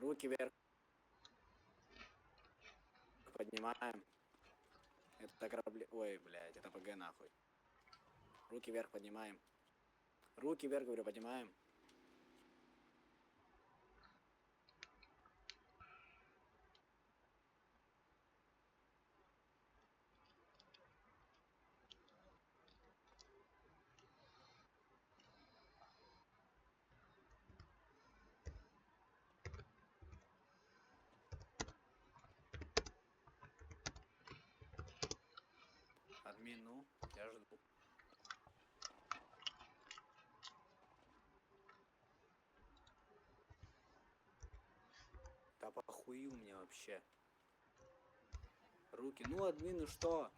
Руки вверх поднимаем. Это корабли... Ой, блядь, это ПГ нахуй. Руки вверх поднимаем. Руки вверх, говорю, поднимаем. Админ, ну, я жду. Да похуй у меня вообще. Руки. Ну, админ, ну что?